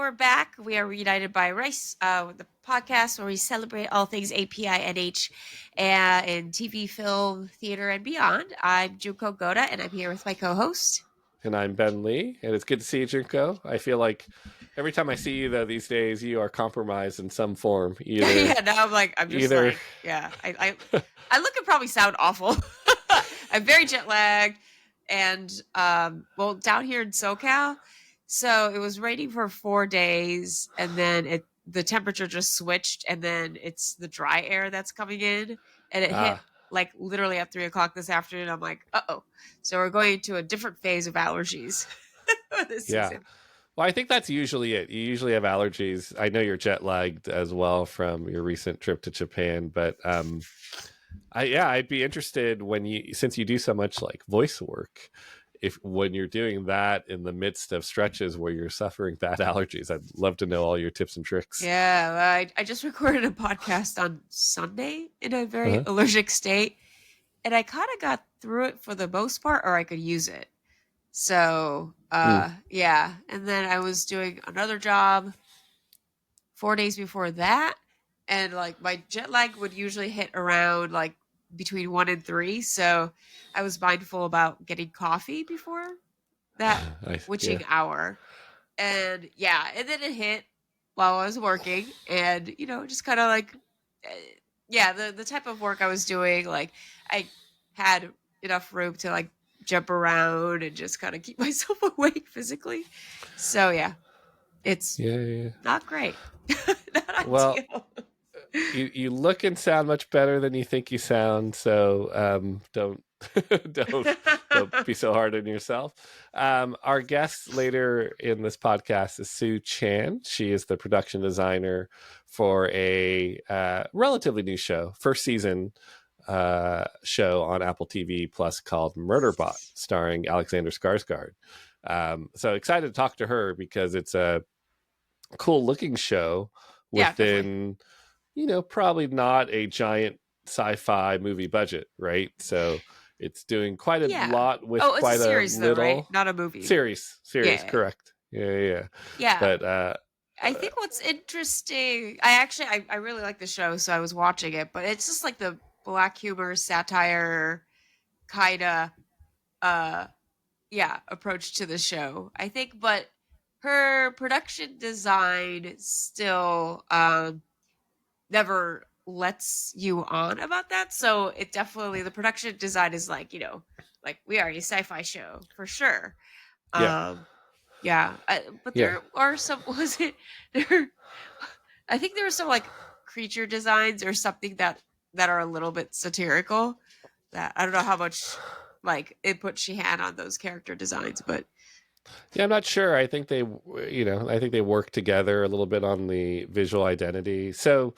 we're back. We are reunited by Rice, with the podcast where we celebrate all things API, NH, and in TV, film, theater, and beyond. I'm Junko Goda, and I'm here with my co-host. And I'm Ben Lee, and it's good to see you, Junko. I feel like every time I see you, though, these days, you are compromised in some form. Yeah, now I'm just Either. like, yeah, I look and probably sound awful. I'm very jet lagged, and well, down here in SoCal, so it was raining for 4 days, and then the temperature just switched, and then it's the dry air that's coming in, and it hit like literally at 3 o'clock this afternoon. I'm like, oh, so we're going into a different phase of allergies this Yeah. season. Well, I think that's usually it. You usually have allergies. I know you're jet lagged as well from your recent trip to Japan, but I'd be interested since you do so much like voice work, if when you're doing that in the midst of stretches where you're suffering bad allergies, I'd love to know all your tips and tricks. Yeah, I just recorded a podcast on Sunday in a very allergic state, and I kind of got through it for the most part, or I could use it. So, yeah. And then I was doing another job 4 days before that, and like my jet lag would usually hit around like between 1 and 3. So I was mindful about getting coffee before that witching hour. And yeah, and then it hit while I was working, and just kind of like, yeah, the type of work I was doing, like I had enough room to like jump around and just kind of keep myself awake physically. So yeah, it's not great. Not well, ideal. you look and sound much better than you think you sound, so don't don't be so hard on yourself. Our guest later in this podcast is Sue Chan. She is the production designer for a relatively new show, first season show on Apple TV Plus called Murderbot, starring Alexander Skarsgård. So excited to talk to her because it's a cool looking show within, probably not a giant sci-fi movie budget, right? So it's doing quite a lot with it's quite a series, little, though, right? Not a movie. Series, correct? Yeah. But I think what's interesting, I really like the show, so I was watching it, but it's just like the black humor, satire kind of, approach to the show, I think. But her production design still never lets you on about that. So it definitely, the production design is like, like we are a sci-fi show for sure. But there are some, was it there? I think there were some like creature designs or something that are a little bit satirical, that I don't know how much like input she had on those character designs, but I'm not sure. I think they work together a little bit on the visual identity. So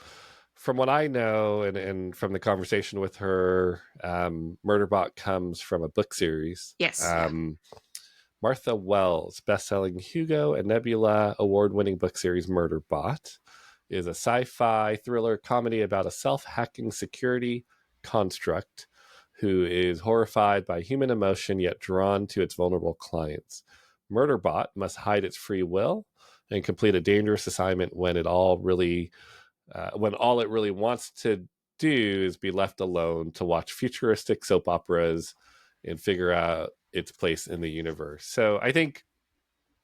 from what I know, and from the conversation with her, Murderbot comes from a book series. Yes. Martha Wells' best-selling Hugo and Nebula award-winning book series Murderbot is a sci-fi thriller comedy about a self-hacking security construct who is horrified by human emotion yet drawn to its vulnerable clients. Murderbot must hide its free will and complete a dangerous assignment when all it really wants to do is be left alone to watch futuristic soap operas and figure out its place in the universe. So I think,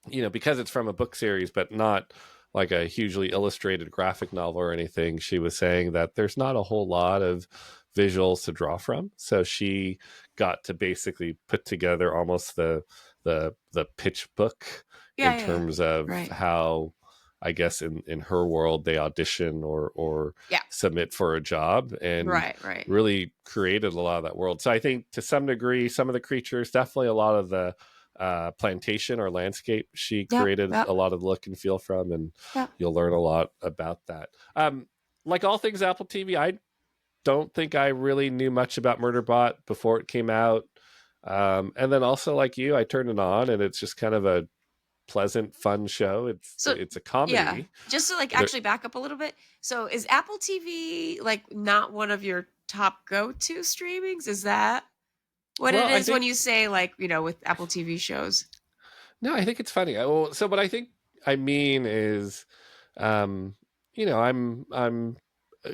because it's from a book series, but not like a hugely illustrated graphic novel or anything, she was saying that there's not a whole lot of visuals to draw from. So she got to basically put together almost the pitch book in terms of how, I guess in her world, they audition or submit for a job, and really created a lot of that world. So I think to some degree, some of the creatures, definitely a lot of the plantation or landscape, she created a lot of the look and feel from, and you'll learn a lot about that. Like all things Apple TV, I don't think I really knew much about Murderbot before it came out. And then also, like you, I turned it on, and it's just kind of a pleasant, fun show. It's a comedy. Yeah. Just to like actually back up a little bit. So is Apple TV like not one of your top go-to streamings? Is that what it is when you say like, with Apple TV shows? No, I think it's funny. But I think I mean is, um, I'm uh,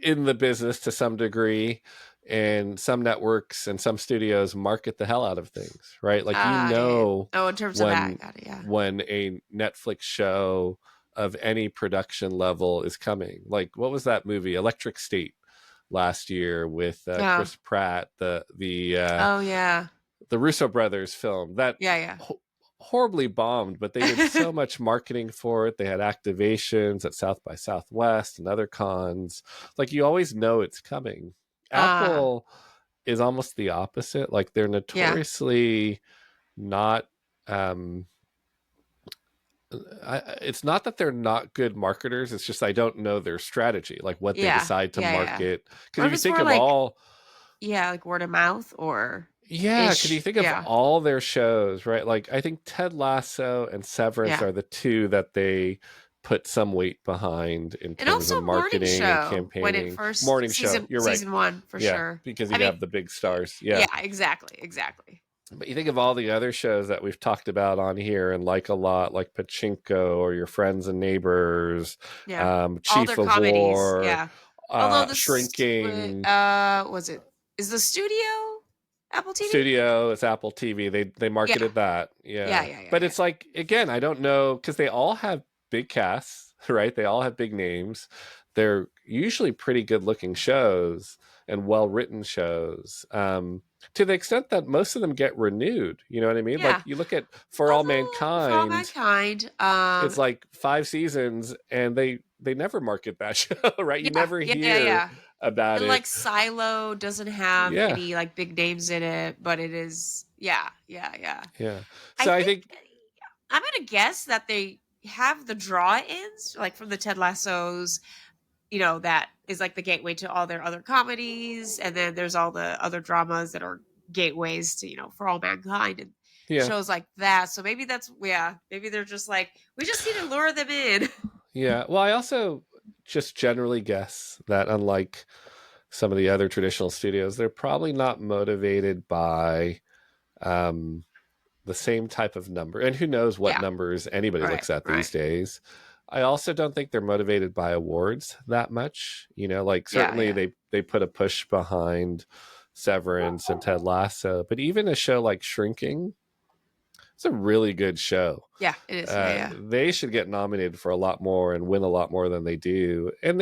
in the business to some degree, and some networks and some studios market the hell out of things, right? Like, Yeah. Oh, in terms of that, when got it. Yeah. a Netflix show of any production level is coming. Like, what was that movie, Electric State, last year with Oh. Chris Pratt, Oh yeah. the Russo brothers film that Yeah. Yeah. horribly bombed, but they did so much marketing for it. They had activations at South by Southwest and other cons. Like, you always know it's coming. uh Apple is almost the opposite. Like, they're yeah. notoriously not. It's not that they're not good marketers. It's just I don't know their strategy, like what they Yeah. decide to Yeah. Yeah. market. Because Or if if you it's think more of like, all yeah, like word of mouth or Yeah, because you ish. think of Yeah. all their shows, right? Like, I think Ted Lasso and Severance Yeah. are the two that they put some weight behind in And terms also of Morning marketing and Show when it campaigning. first Morning show, you're right. season one for Yeah, sure. because I you mean, have the big stars. Yeah. yeah, exactly, exactly. But you think of all the other shows that we've talked about on here and like a lot, like Pachinko or Your Friends and Neighbors, Yeah, all Chief their of comedies. War, Yeah, although Shrinking. was it is the studio Apple TV? Studio, it's Apple TV. They Yeah, marketed that. yeah, Yeah. yeah, yeah, But yeah, it's like, again, I don't know, because they all have big casts, right? They all have big names. They're usually pretty good looking shows and well written shows. To the extent that most of them get renewed. You know what I mean? Like, yeah. you look at For All Although For All Mankind, Mankind, it's like 5 seasons and they never market that show, right? You yeah, never yeah, yeah, hear yeah. about And it. like Silo doesn't have Yeah. any like big names in it, but it is, yeah, yeah, yeah. Yeah. I So I think think, I'm gonna guess that they have the draw-ins, like from the Ted Lassos, that is like the gateway to all their other comedies, and then there's all the other dramas that are gateways to, For All Mankind and yeah. shows like that. So maybe that's, yeah, maybe they're just like, we just need to lure them in. Yeah. Well, I also just generally guess that, unlike some of the other traditional studios, they're probably not motivated by um, the same type of number. And who knows what Yeah, numbers anybody right, looks at right. these days. I also don't think they're motivated by awards that much. Like, Yeah, certainly yeah, they put a push behind Severance and Ted Lasso, but even a show like Shrinking, it's a really good show. yeah. It is. Yeah, yeah, They should get nominated for a lot more and win a lot more than they do. And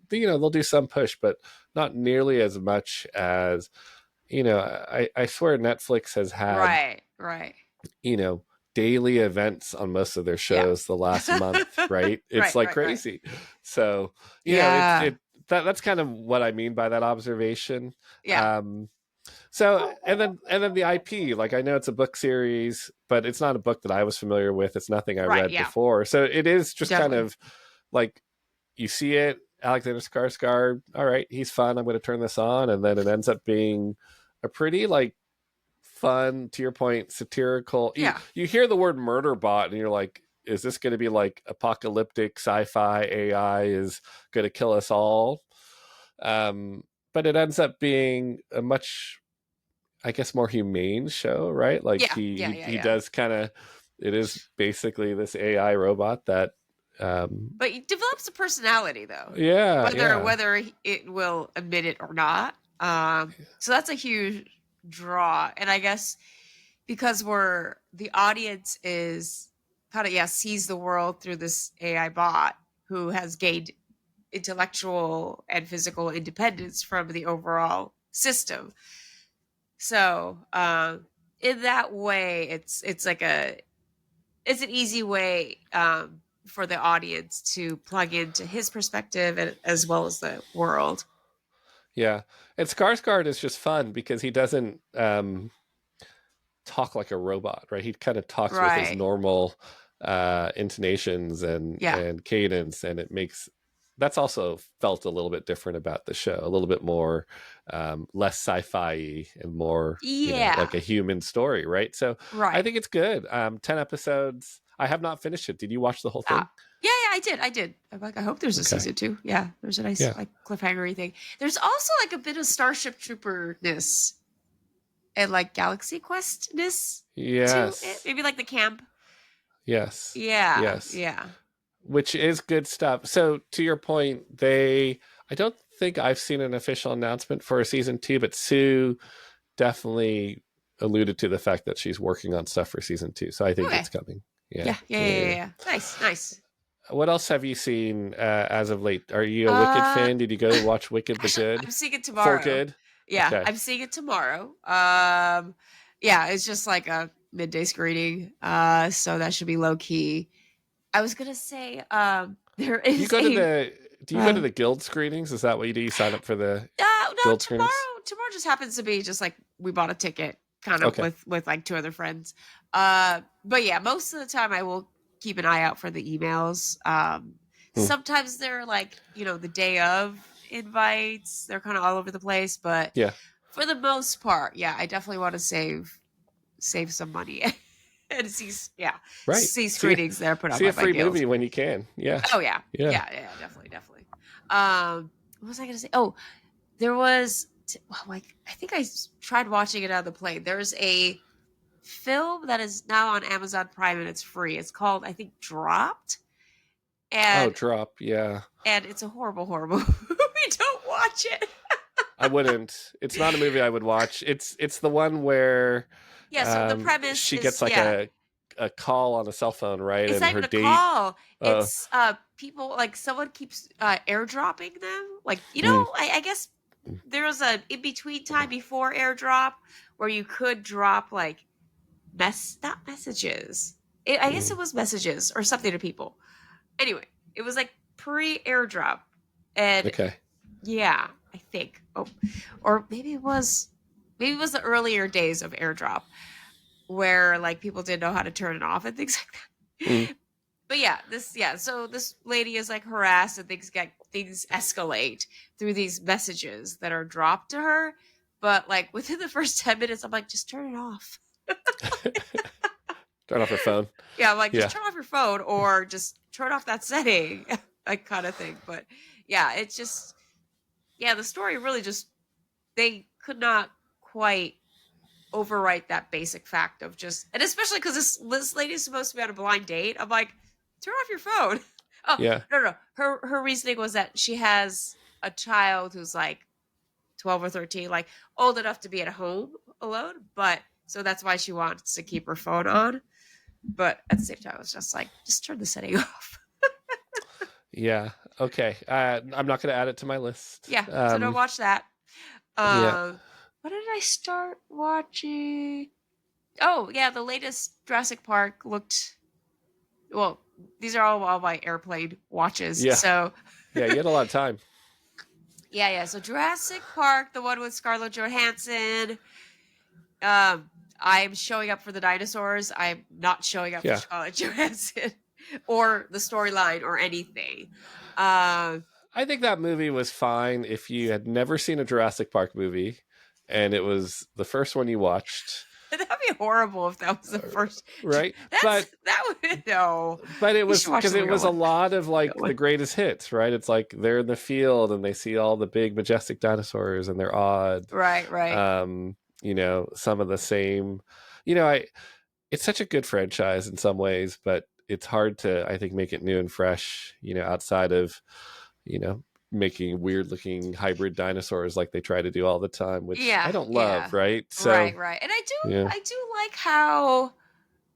they'll do some push, but not nearly as much as, I swear Netflix has had, right, right. you know, daily events on most of their Yeah. shows the last month, right? It's Right, like right, right. crazy. So, Yeah, that's kind of what I mean by that observation. yeah, Um, so, and then the IP, like, I know it's a book series, but it's not a book that I was familiar with. It's nothing I right. read Yeah, before. So it is just kind definitely. of like, you see it, Alexander Skarsgård, all right, he's fun. I'm going to turn this on, and then it ends up being a pretty, like, fun, to your point, satirical. You Yeah, you hear the word Murderbot, and you're like, is this going to be like apocalyptic sci-fi AI is going to kill us all? Um, but it ends up being a much, I guess, more humane show, right? Like, yeah, he yeah, he, yeah, he yeah. does kind of, it is basically this AI robot that, But it develops a personality, though, yeah, whether yeah, whether it will admit it or not. So that's a huge draw, and I guess because the audience is kind of, yeah, sees the world through this AI bot who has gained intellectual and physical independence from the overall system. So in that way, it's an easy way for the audience to plug into his perspective and as well as the world. yeah. And Skarsgård is just fun because he doesn't talk like a robot, right? He kind of talks with his Right. normal intonations and Yeah. cadence, and it makes, that's also felt a little bit different about the show, a little bit more less sci-fi and more, Yeah. like a human story, right? So I Right. think it's good. 10 episodes. I have not finished it. Did you watch the whole Uh, thing? yeah, yeah, I did. I did. I'm like, I hope there's a Okay. season two. Yeah, there's a nice Yeah. like cliffhangery thing. There's also like a bit of Starship Trooperness and like Galaxy Questness to it. Yes. Maybe like the camp. Yes. Yeah, Yes. yeah. Which is good stuff. So to your point, I don't think I've seen an official announcement for a season 2, but Sue definitely alluded to the fact that she's working on stuff for season 2. So I think Okay. it's coming. Yeah. Yeah, yeah, Yeah. yeah, Yeah. yeah, Yeah. yeah. Nice, nice. What else have you seen as of late? Are you a Wicked Uh, fan? Did you go watch Wicked the actually, Good? I'm seeing it For tomorrow. good? Yeah, Okay. I'm seeing it tomorrow. Yeah, it's just like a midday screening. So that should be low key. I was gonna say, there Do you is go to a the do you go to uh, the guild screenings? Is that what you do? You sign up for the no, guild screenings? tomorrow just happens to be just like we bought a ticket kind of Okay. with like two other friends. But yeah, most of the time I will keep an eye out for the emails. Hmm. Sometimes they're like, the day of invites. They're kind of all over the place, but Yeah. for the most part, yeah, I definitely want to save some money and Right. see screenings that are put on See a by my free guild. movie when you can. Yeah. Oh yeah. Yeah. Yeah, definitely, definitely. What was I gonna say? Oh, there was well, like I think tried watching it on the plane. There's a film that is now on Amazon Prime and it's free. It's called I think Dropped, Oh, and Drop. Yeah. it's a horrible, horrible movie. Don't watch it. I wouldn't. It's not a movie I would watch. It's the one where Yeah. So the premise she is gets like a call on a cell phone, right? it's And not her even a date. call. Uh. It's people like someone keeps airdropping them. Like Mm, I guess there was a in between time before airdrop where you could drop like not messages. I guess mm. it was messages or something to people. Anyway, it was like pre airdrop, and Okay. yeah, I think. Oh, or maybe it was the earlier days of airdrop where like people didn't know how to turn it off and things like Mm. that. But yeah, so this lady is like harassed and things escalate through these messages that are dropped to her. But like within the first 10 minutes, I'm like, just turn it off. Turn off her phone. Yeah, I'm like, just Yeah. turn off your phone or just turn off that setting, like kind of thing. But yeah, it's just the story really just they could not quite overwrite that basic fact of just, and especially because this lady is supposed to be on a blind date. I'm like, turn off your phone. Oh Yeah. no, her reasoning was that she has a child who's like 12 or 13, like old enough to be at home alone, but so that's why she wants to keep her phone on. But at the same time, I was just like, just turn the setting off. Yeah. Okay. I'm not going to add it to my list. Yeah, so don't watch that. Yeah. What did I start watching? Oh yeah, the latest Jurassic Park looked. Well, these are all my airplane watches. Yeah. So Yeah. You had a lot of time. yeah. So Jurassic Park, the one with Scarlett Johansson. I'm showing up for the dinosaurs. I'm not showing up for Yeah. Scarlett Johansson or the storyline or anything. I think that movie was fine if you had never seen a Jurassic Park movie and it was the first one you watched. That'd be horrible if that was the first. Right? That would no. But it was should watch because the it real was a one. lot of like Real one. the greatest hits, right? It's like they're in the field and they see all the big majestic dinosaurs and they're odd. Right. Some of the same, it's such a good franchise in some ways, but it's hard to, I think, make it new and fresh, outside of, making weird looking hybrid dinosaurs like they try to do all the time, which I don't love, right? So, Right. And yeah. I do like how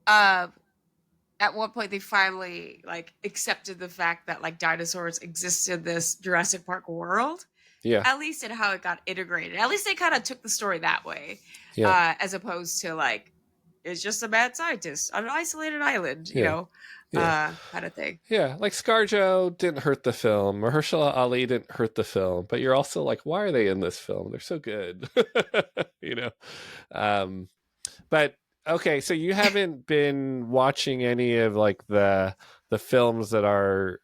at one point they finally like accepted the fact that like dinosaurs exist in this Jurassic Park world. Yeah. At least in how it got integrated. At least they kind of took the story that way. Yeah. As opposed to like it's just a mad scientist on an isolated island, Yeah. kind of thing. Yeah, like ScarJo didn't hurt the film. Mahershala Ali didn't hurt the film, but you're also like, why are they in this film? They're so good, you know. But okay, so you haven't been watching any of like the films that are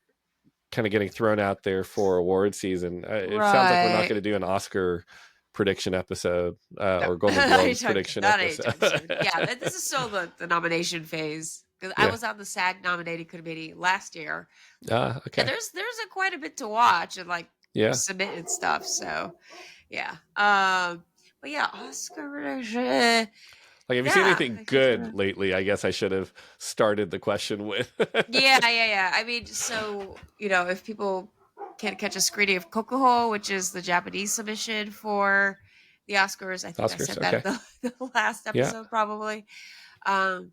kind of getting thrown out there for award season. It sounds like we're not going to do an Oscar prediction episode or Golden Globes prediction episode. Yeah, this is still the nomination phase because I was on the SAG nominating committee last year. Okay. And there's quite a bit to watch and like submitted stuff. So yeah, but yeah, Oscar prediction. Like, have you seen Yeah, anything I guess you're good right. lately? I guess I should have started the question with. Yeah. I mean, so if people can catch a screening of Kokuho, which is the Japanese submission for the Oscars, I think I Oscars. said that Okay. the last Yeah. episode probably. I'm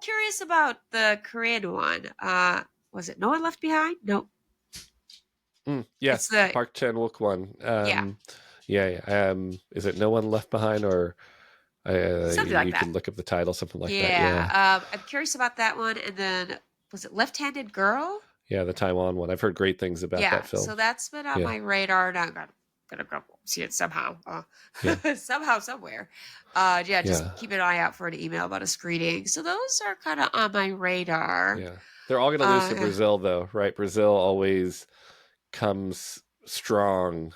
curious about the Korean one. Was it No One Left Behind? No, it's Yes, the the Park Chan Wook one. yeah, Yeah. Is it No One Left Behind, or something like you that. can look up the title, something like that. Yeah. Yeah, I'm curious about that one. And then was it Left-Handed Girl? Yeah, the Taiwan one. I've heard great things about Yeah, that film. so that's been on Yeah. my radar, and I'm gonna go see it somehow, Yeah. somehow, somewhere. Yeah, just Yeah. keep an eye out for an email about a screening. So those are kind of on my radar. Yeah. They're all going to lose to Yeah. Brazil, though, right? Brazil always comes strong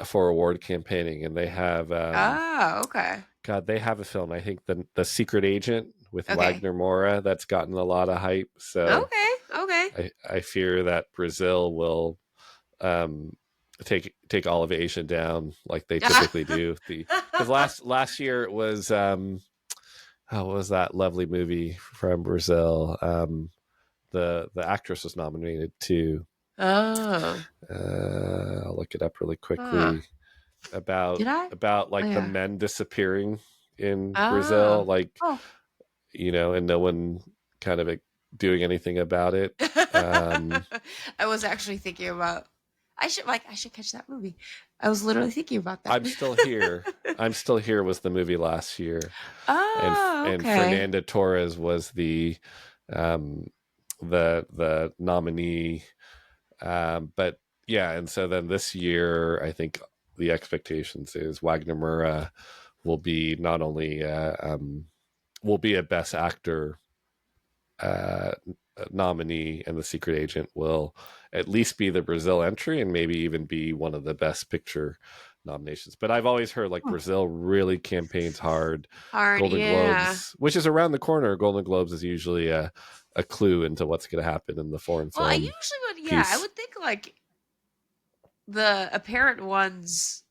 for award campaigning, and they have Oh, okay, God, they have a film. I think the Secret Agent with okay, Wagner Moura that's gotten a lot of hype. So okay. I fear that Brazil will um, take all of Asia down like they typically do. Because last year it was what was that lovely movie from Brazil? The actress was nominated too. Oh, I'll look it up really huh. quickly. about Did I? about Oh, like the yeah. men disappearing in Brazil, Oh, like, oh. and no one kind of doing anything about it. Um, I was actually thinking about. I should catch that movie. I was literally thinking about that. I'm Still Here. I'm Still Here was the movie last year, and Oh, and okay. Fernanda Torres was um, the nominee. But yeah, and so then this year, I think the expectations is Wagner Moura will be not only will be a Best Actor uh, nominee, and The Secret Agent will at least be the Brazil entry, and maybe even be one of the Best Picture nominations. But I've always heard like Oh, Brazil really campaigns hard. hard, Golden yeah. Globes, which is around the corner, Golden Globes is usually a clue into what's going to happen in the foreign Well, I film usually would, yeah, I piece. would think like the apparent ones,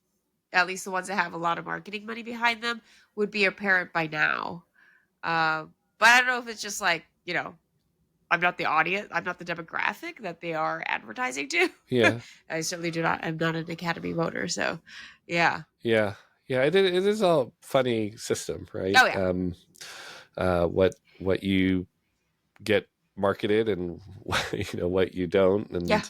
at least the ones that have a lot of marketing money behind them, would be apparent by now. But I don't know if it's just like, I'm not the audience, I'm not the demographic that they are advertising to. Yeah, I certainly do not, I'm not an Academy voter, so yeah. yeah, yeah. It is a funny system, right? Oh, yeah. What you get marketed, and what you don't, Yeah. and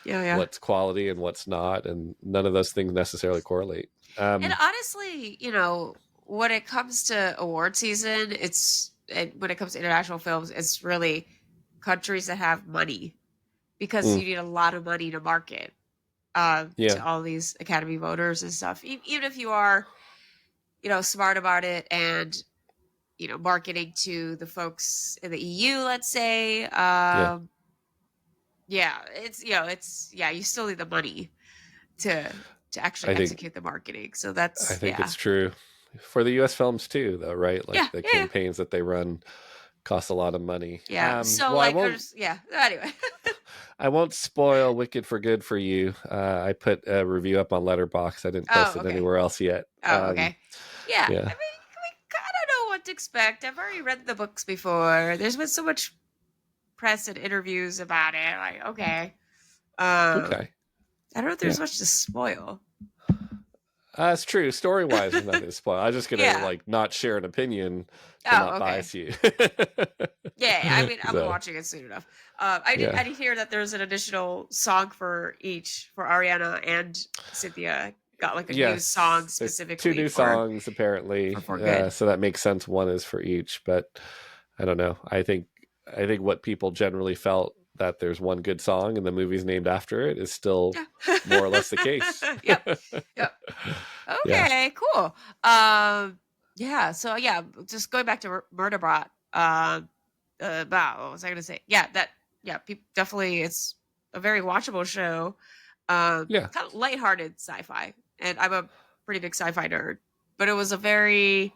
Yeah. what's quality and what's not, and none of those things necessarily correlate. And honestly, when it comes to award season, and when it comes to international films, it's really countries that have money because mm, you need a lot of money to market yeah, to all these Academy voters and stuff. Even if you are, smart about it and marketing to the folks in the EU, let's say, yeah. yeah, you still need the money to actually I think execute the marketing. So I that's think yeah, it's true for the U.S. films too, though, right? Like yeah, the yeah. campaigns that they run cost a lot of money. Yeah. So Well, like there's yeah. Anyway. I won't spoil Wicked for Good for you. I put a review up on Letterbox. I didn't post Oh, it okay. anywhere else yet. Oh, okay. Yeah. I mean, Yeah. we kind of know what to expect. I've already read the books before. There's been so much press and interviews about it. Like, okay. Okay. I don't know if Yeah. there's much to spoil. It's true. Story wise, there's nothing to spoil. I'm just gonna Yeah. like not share an opinion to Oh, not okay. bias you. Yeah, I mean, I'll be So watching it soon enough. I did. yeah. I did hear that there's an additional song for Ariana and Cynthia. Got like a new song Yes. There's two specifically new for songs apparently. for good. So that makes sense. One is for each, but I don't know. I think what people generally felt, that there's one good song and the movie's named after it, is still more or less the case. Yep. Yep. Yeah. Okay, cool. Yeah, so yeah, just going back to Murderbot. Wow, what was I gonna say? Yeah, definitely, it's a very watchable show. Yeah. Kind of lighthearted sci-fi, and I'm a pretty big sci-fi nerd, but it was a very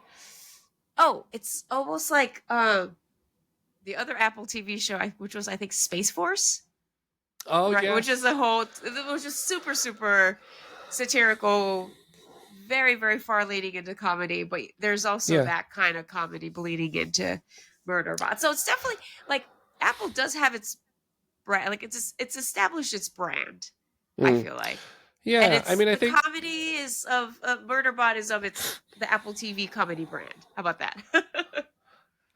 it's almost like the other Apple TV show, which was I think Space Force, Oh right? Which is yes. it was just super super satirical, very, very far leaning into comedy, but there's also Yeah. that kind of comedy bleeding into Murderbot. So it's definitely like Apple does have its brand, like it's established its brand. I Mm. feel like, and Yeah. I it's mean, I the think comedy is of Murderbot is of its the Apple TV comedy brand. How about that?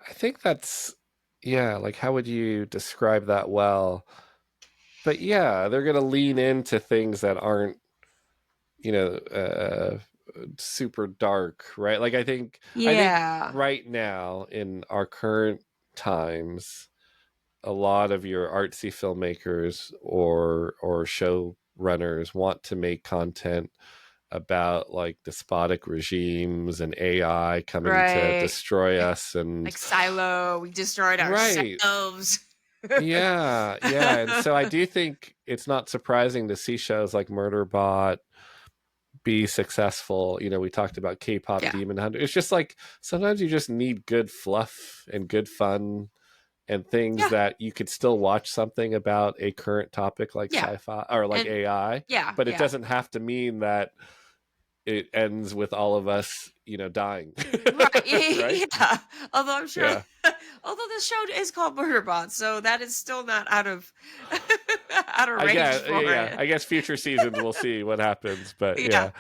I think that's yeah. Like, how would you describe that well? But yeah, they're gonna lean into things that aren't you know super dark, right? Like, I think Yeah. right now in our current times, a lot of your artsy filmmakers or show runners want to make content about like despotic regimes and AI coming to Right. destroy us and Like Silo, we destroyed right. ourselves. Yeah, yeah. And so I do think it's not surprising to see shows like Murderbot be successful. You know, we talked about K-pop Yeah. Demon Hunter. It's just like sometimes you just need good fluff and good fun and things Yeah. that you could still watch something about a current topic like Yeah. sci-fi or like And AI, yeah, but it yeah. doesn't have to mean that it ends with all of us, dying. Right. Right? Yeah. Although I'm sure Yeah. although the show is called Murderbot, so that is still not out of out of I range guess for yeah, it. I guess future seasons we'll see what happens, but Yeah. yeah.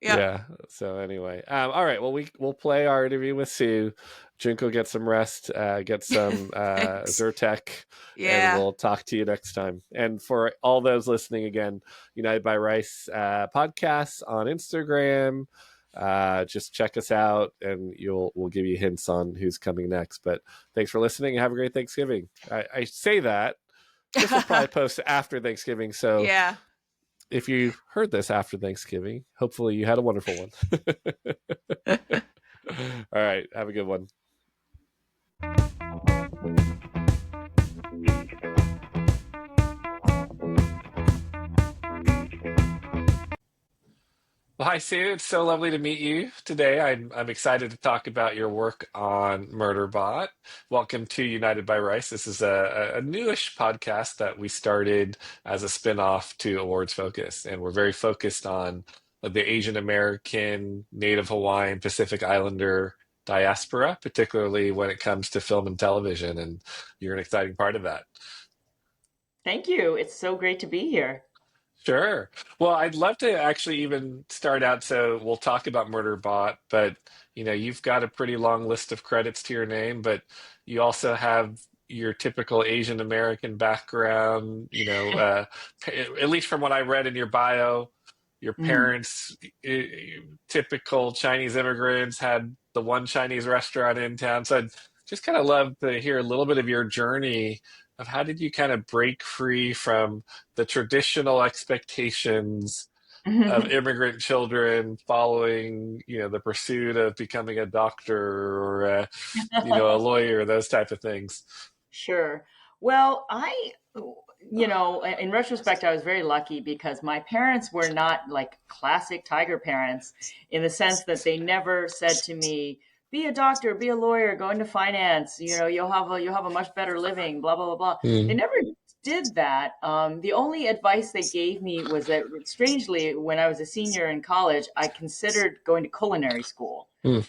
Yeah. Yeah. So anyway, all right. Well, we'll play our interview with Sue. Junko, get some rest, get some Thanks. Zyrtec, and Yeah. we'll talk to you next time. And for all those listening, again, United by Rice podcasts on Instagram. Just check us out, and we'll give you hints on who's coming next. But thanks for listening, and have a great Thanksgiving. I say that this will probably post after Thanksgiving, so Yeah. if you heard this after Thanksgiving, hopefully you had a wonderful one. All right. Have a good one. Well, hi, Sue. It's so lovely to meet you today. I'm excited to talk about your work on Murderbot. Welcome to United by Rice. This is a newish podcast that we started as a spinoff to Awards Focus, and we're very focused on the Asian American, Native Hawaiian, Pacific Islander diaspora, particularly when it comes to film and television. And you're an exciting part of that. Thank you. It's so great to be here. Sure. Well, I'd love to actually even start out. So we'll talk about Murderbot, but you've got a pretty long list of credits to your name, but you also have your typical Asian American background. At least from what I read in your bio, your Mm. parents, typical Chinese immigrants, had the one Chinese restaurant in town. So I'd just kind of love to hear a little bit of your journey of how did you kind of break free from the traditional expectations of immigrant children following, the pursuit of becoming a doctor or, a lawyer, those type of things. Sure. Well, in retrospect, I was very lucky because my parents were not like classic tiger parents in the sense that they never said to me, be a doctor, be a lawyer, go into finance, you'll have a much better living, blah, blah, blah, blah. They Mm, never did that. The only advice they gave me was that strangely, when I was a senior in college, I considered going to culinary school. mm.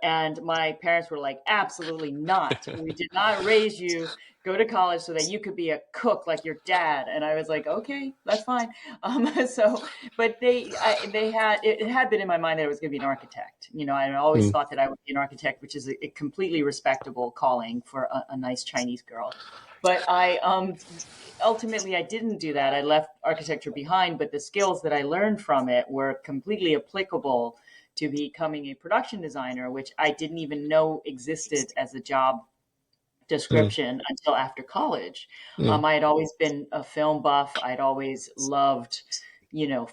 And my parents were like, absolutely not. We did not raise you, go to college so that you could be a cook like your dad. And I was like, okay, that's fine. But it had been in my mind that I was going to be an architect. I always Mm, thought that I would be an architect, which is a completely respectable calling for a nice Chinese girl. But ultimately I didn't do that. I left architecture behind, but the skills that I learned from it were completely applicable to becoming a production designer, which I didn't even know existed as a job mm, description until after college. mm, I had always been a film buff. I'd always loved,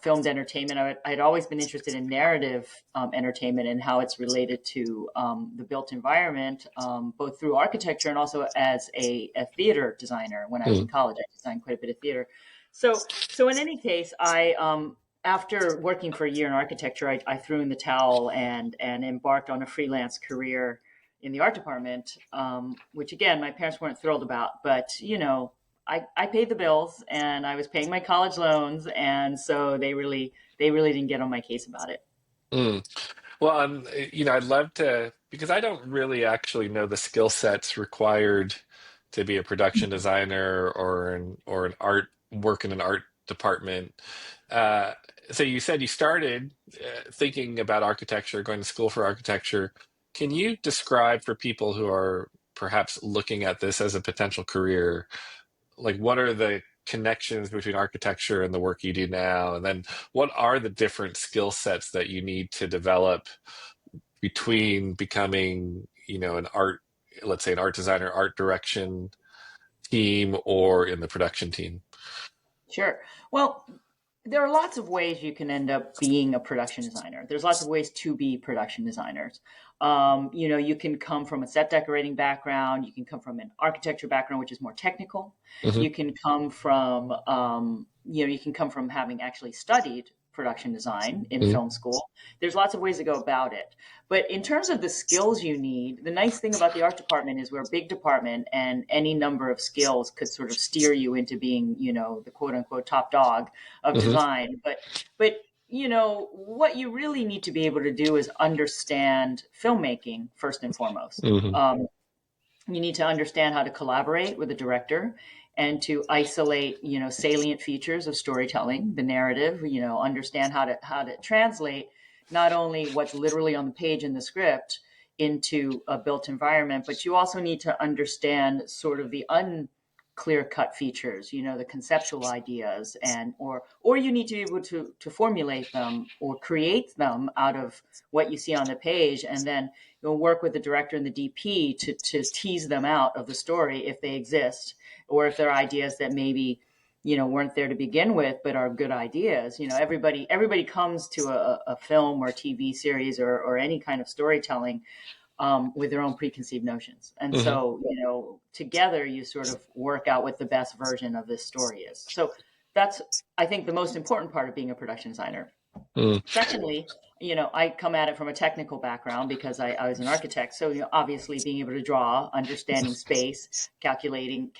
filmed entertainment. I'd always been interested in narrative entertainment and how it's related to the built environment, both through architecture and also as a theater designer. When I was in mm, college, I designed quite a bit of theater. So in any case, after working for a year in architecture, I threw in the towel and embarked on a freelance career in the art department, which again, my parents weren't thrilled about, but I paid the bills and I was paying my college loans. And so they really didn't get on my case about it. Mm. Well, I'd love to, because I don't really actually know the skill sets required to be a production designer or an art work in an art department. Uh, so you said you started thinking about architecture, going to school for architecture. Can you describe for people who are perhaps looking at this as a potential career, like what are the connections between architecture and the work you do now? And then what are the different skill sets that you need to develop between becoming, an art, let's say an art designer, art direction team, or in the production team? Sure. Well, there are lots of ways you can end up being a production designer. There's lots of ways to be production designers. You can come from a set decorating background. You can come from an architecture background, which is more technical. Hmm. You can come from, you can come from having actually studied production design in Hmm. film school. There's lots of ways to go about it. But in terms of the skills you need, the nice thing about the art department is we're a big department, and any number of skills could sort of steer you into being, the quote unquote top dog of Hmm. design. But what you really need to be able to do is understand filmmaking first and foremost. Hmm. You need to understand how to collaborate with a director and to isolate, salient features of storytelling, the narrative. Understand how to translate not only what's literally on the page in the script into a built environment, but you also need to understand sort of the unclear cut features, the conceptual ideas, and or you need to be able to formulate them or create them out of what you see on the page, and then you'll work with the director and the DP to tease them out of the story if they exist, or if they're ideas that maybe weren't there to begin with but are good ideas. Everybody comes to a film or TV series or any kind of storytelling with their own preconceived notions, and Hmm. so together you sort of work out what the best version of this story is. So that's, I think, the most important part of being a production designer. Hmm. Secondly, I come at it from a technical background because I was an architect. So, obviously being able to draw, understanding space, calculating,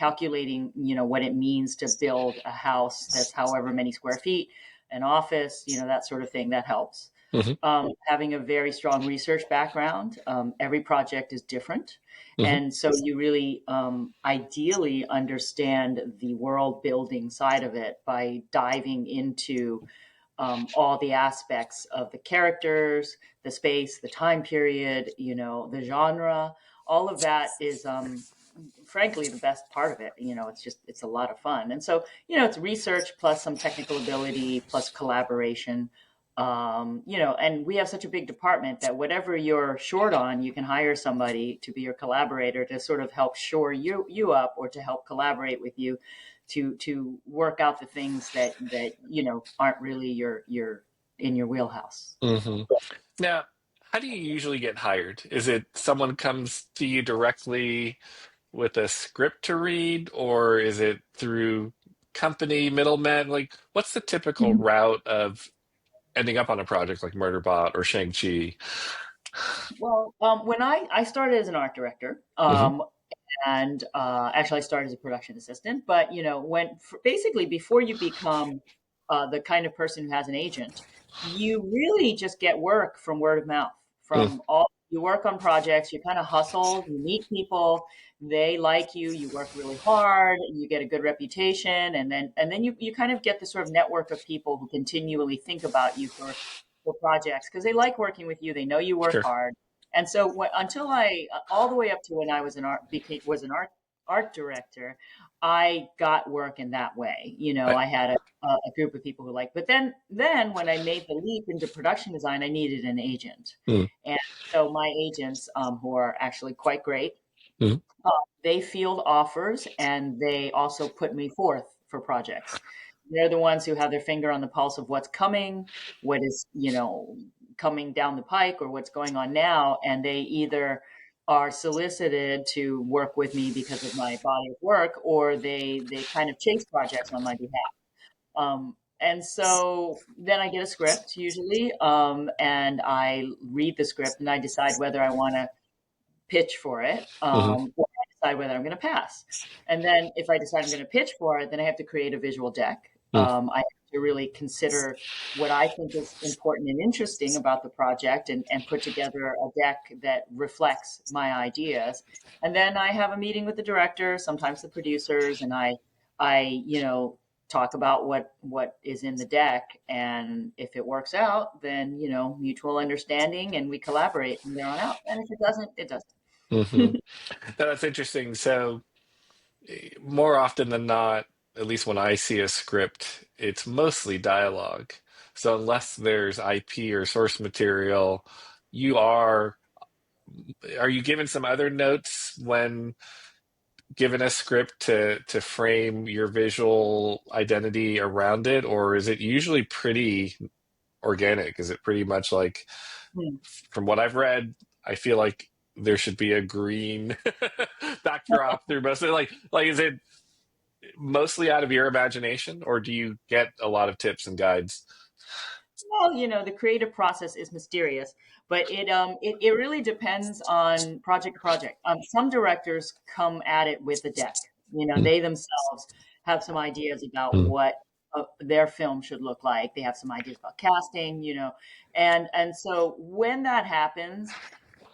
what it means to build a house that's however many square feet, an office, that sort of thing, that helps. Hmm. Having a very strong research background. Every project is different. Hmm. And so you really ideally understand the world building side of it by diving into all the aspects of the characters, the space, the time period, the genre. All of that is, frankly, the best part of it. It's a lot of fun. And so, it's research plus some technical ability plus collaboration. And we have such a big department that whatever you're short on, you can hire somebody to be your collaborator to sort of help shore you up, or to help collaborate with you to work out the things that aren't really your in your wheelhouse. Hmm. Now, how do you usually get hired? Is it someone comes to you directly with a script to read, or is it through company middlemen? Like, what's the typical route of ending up on a project like Murderbot or Shang-Chi? Well, when I started as an art director, Hmm. and actually I started as a production assistant, but basically before you become the kind of person who has an agent, you really just get work from word of mouth. From all You work on projects, you kind of hustle, you meet people, they like you, you work really hard, you get a good reputation, and then you kind of get the sort of network of people who continually think about you for projects because they like working with you, they know you work Sure. hard. And so until I all the way up to when I was an art director, I got work in that way. Right. I had a group of people who liked. But then when I made the leap into production design, I needed an agent, Mm. and so my agents, who are actually quite great, Mm. uh, they field offers and they also put me forth for projects. They're the ones who have their finger on the pulse of what's coming, what is, coming down the pike, or what's going on now. And they either are solicited to work with me because of my body of work, or they kind of chase projects on my behalf. And so then I get a script usually, and I read the script and I decide whether I want to pitch for it, Hmm. or I decide whether I'm going to pass. And then if I decide I'm going to pitch for it, then I have to create a visual deck. Mm. I have to really consider what I think is important and interesting about the project and put together a deck that reflects my ideas. And then I have a meeting with the director, sometimes the producers, and I talk about what is in the deck. And if it works out, then, mutual understanding and we collaborate from there on out. And if it doesn't, it doesn't. Mm-hmm. That's interesting. So more often than not, at least when I see a script, it's mostly dialogue. So unless there's IP or source material, you are you given some other notes when given a script to frame your visual identity around it, or is it usually pretty organic? Is it pretty much like, Hmm. from what I've read, I feel like there should be a green backdrop through most of it. Like is it mostly out of your imagination, or do you get a lot of tips and guides? Well, the creative process is mysterious, but it really depends on project to project. Some directors come at it with a deck. They themselves have some ideas about Mm-hmm. what their film should look like. They have some ideas about casting, and so when that happens,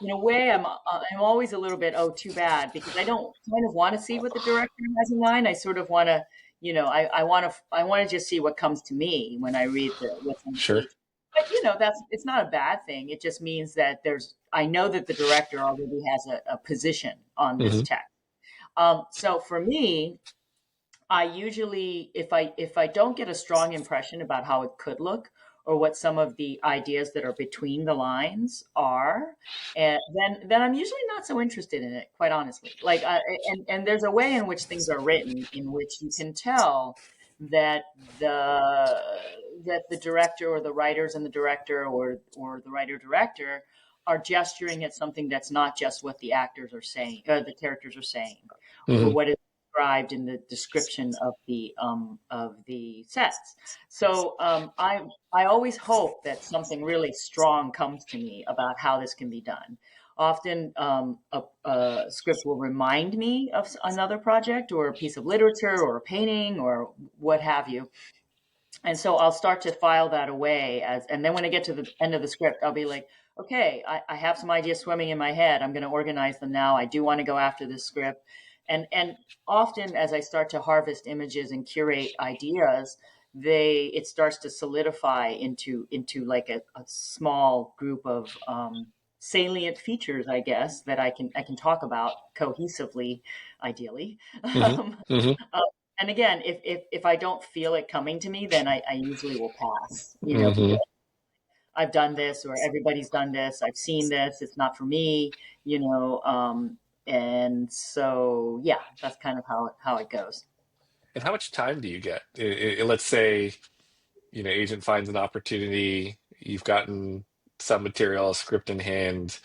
in a way, I'm always a little bit, oh, too bad, because I don't kind of want to see what the director has in mind. I sort of want to, I want to just see what comes to me when I read what's on the Sure. page. But it's not a bad thing. It just means that I know that the director already has a position on this Mm-hmm. text. So for me, I usually, if I don't get a strong impression about how it could look or what some of the ideas that are between the lines are, and then I'm usually not so interested in it, quite honestly. Like, and there's a way in which things are written in which you can tell that the that the director or the writers and the director or the writer director are gesturing at something that's not just what the actors are saying, the characters are saying, or Mm-hmm. what is described in the description of the sets. So I always hope that something really strong comes to me about how this can be done. Often, a script will remind me of another project or a piece of literature or a painting or what have you. And so I'll start to file that away and then when I get to the end of the script, I'll be like, okay, I have some ideas swimming in my head. I'm going to organize them now. I do want to go after this script. And often as I start to harvest images and curate ideas, it starts to solidify into like a small group of salient features, I guess, that I can talk about cohesively, ideally. Mm-hmm. Mm-hmm. Uh, and again, if I don't feel it coming to me, then I usually will pass, Mm-hmm. because I've done this or everybody's done this. I've seen this. It's not for me, you know. And so, yeah, that's kind of how it goes. And how much time do you get? Let's say, agent finds an opportunity, you've gotten some material, a script in hand.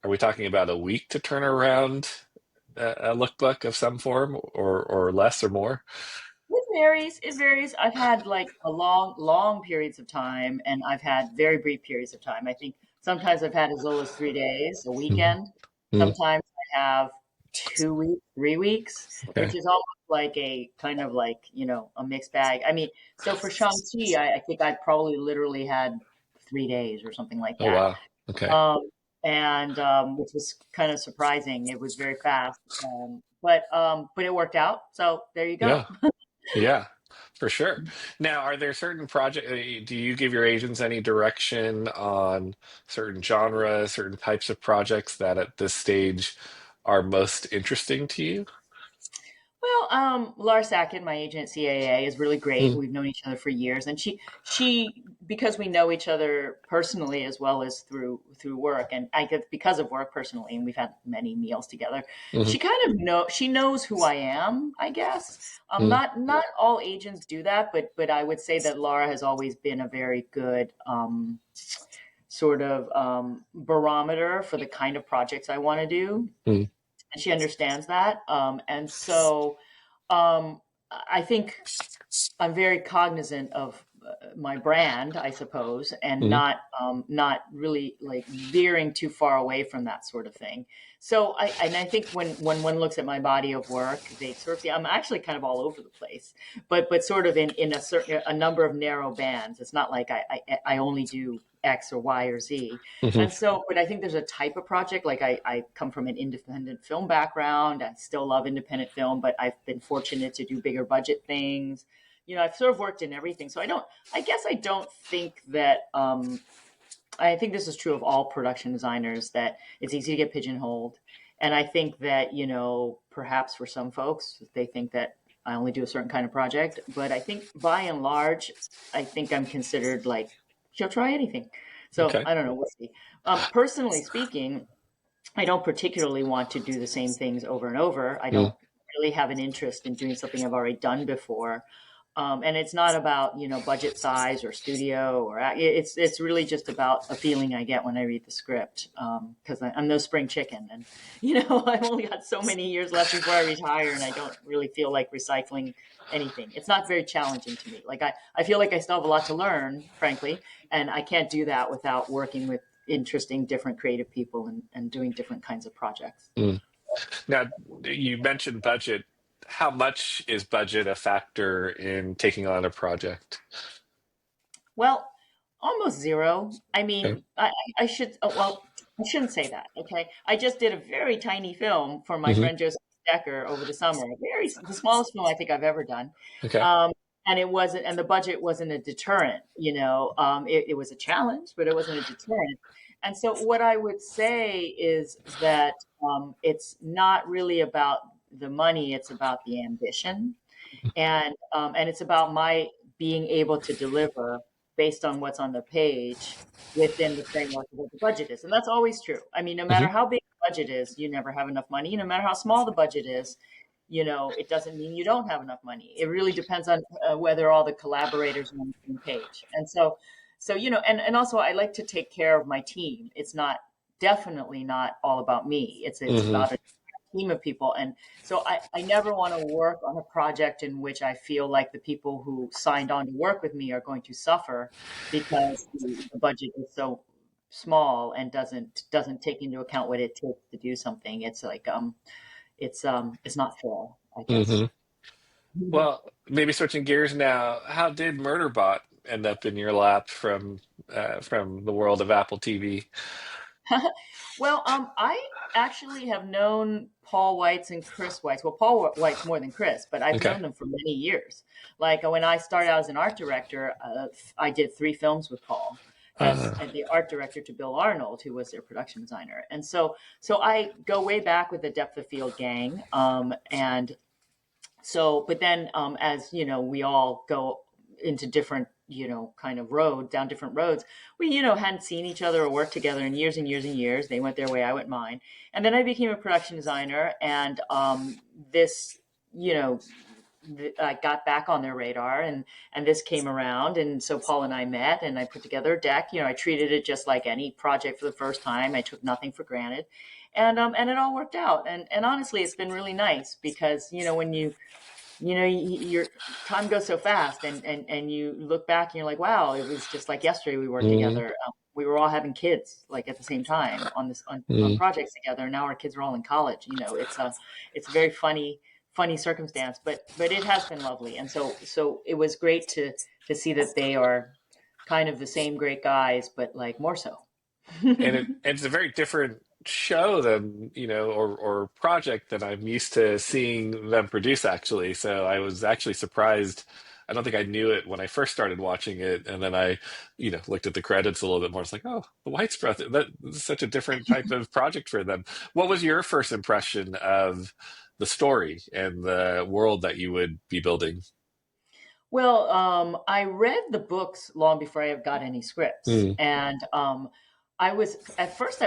Are we talking about a week to turn around a lookbook of some form, or less or more? It varies. It varies. I've had like a long periods of time, and I've had very brief periods of time. I think sometimes I've had as little as 3 days, a Mm-hmm. weekend. Mm-hmm. Sometimes I have 2 weeks, 3 weeks, which Okay. is almost like a kind of like, a mixed bag. I mean, so for Shang-Chi, I think I probably literally had 3 days or something like Oh, that. wow. Okay. Um, and which was kind of surprising. It was very fast. But it worked out. So there you go. Yeah. Yeah, for sure. Now, are there certain project? Do you give your agents any direction on certain genres, certain types of projects that at this stage are most interesting to you? Well, Laura Sackett, my agent at CAA, is really great. Mm, We've known each other for years, and she because we know each other personally as well as through work, and I guess because of work personally, and we've had many meals together. mhm, She kind of she knows who I am, I guess. mm, Not all agents do that, but I would say that Laura has always been a very good sort of barometer for the kind of projects I want to do, mm, and she understands that. And so um, I think I'm very cognizant of my brand, I suppose, and not really like veering too far away from that sort of thing. So I think when one looks at my body of work, they sort of see I'm actually kind of all over the place, but sort of in a number of narrow bands. It's not like I only do X or Y or Z. And so, but I think there's a type of project, like I come from an independent film background. I still love independent film, but I've been fortunate to do bigger budget things. I've sort of worked in everything. So I guess I don't think that, I think this is true of all production designers, that it's easy to get pigeonholed. And I think that, perhaps for some folks, they think that I only do a certain kind of project. But I think by and large, I think I'm considered like, she'll try anything. So Okay. I don't know. We'll see. Personally speaking, I don't particularly want to do the same things over and over. I don't really have an interest in doing something I've already done before. And it's not about, budget size or studio or it's really just about a feeling I get when I read the script. Cause I'm no spring chicken and, I've only got so many years left before I retire and I don't really feel like recycling anything. It's not very challenging to me. Like I feel like I still have a lot to learn, frankly, and I can't do that without working with interesting, different creative people and doing different kinds of projects. Now, you mentioned budget. How much is budget a factor in taking on a project? Well, almost zero. I Okay. mean, I should, I shouldn't say that. Okay. I just did a very tiny film for my hmm friend Joseph Decker over the summer. The smallest film I think I've ever done. Okay. And it wasn't, and the budget wasn't a deterrent, it was a challenge, but it wasn't a deterrent. And so what I would say is that it's not really about the money, it's about the ambition. And it's about my being able to deliver based on what's on the page within the framework of what the budget is. And that's always true. I mean, no matter how big the budget is, you never have enough money. No matter how small the budget is, it doesn't mean you don't have enough money. It really depends on whether all the collaborators are on the same page. And so, and also I like to take care of my team. It's definitely not all about me. It's about a team of people. And so I never want to work on a project in which I feel like the people who signed on to work with me are going to suffer because the budget is so small and doesn't take into account what it takes to do something. It's like it's not fair, I guess. Well, maybe switching gears now. How did Murderbot end up in your lap from the world of Apple TV? Well, I actually have known Paul Weitz and Chris Weitz. Well, Paul Weitz more than Chris, but I've Okay. known them for many years. Like when I started out as an art director, I did 3 films with Paul as the art director to Bill Arnold, who was their production designer. And so I go way back with the Depth of Field gang. And so, but then as we all go into different kind of down different roads, we hadn't seen each other or worked together in years and years and years. They went their way, I went mine, and then I became a production designer, and this I got back on their radar, and this came around, and so Paul and I met, and I put together a deck. I treated it just like any project for the first time. I took nothing for granted, and it all worked out. And honestly, it's been really nice because when your time goes so fast, and you look back and you're like, wow, it was just like yesterday we worked together. We were all having kids like at the same time on projects together. Now our kids are all in college. It's a very funny circumstance, but it has been lovely. And so it was great to see that they are kind of the same great guys, but like more so. And it's a very different show than or project than I'm used to seeing them produce, actually. So I was actually surprised. I don't think I knew it when I first started watching it, and then I looked at the credits a little bit more. It's like, oh, the White's Brother, that's such a different type of project for them. What was your first impression of the story and the world that you would be building? Well, I read the books long before I got any scripts, and I was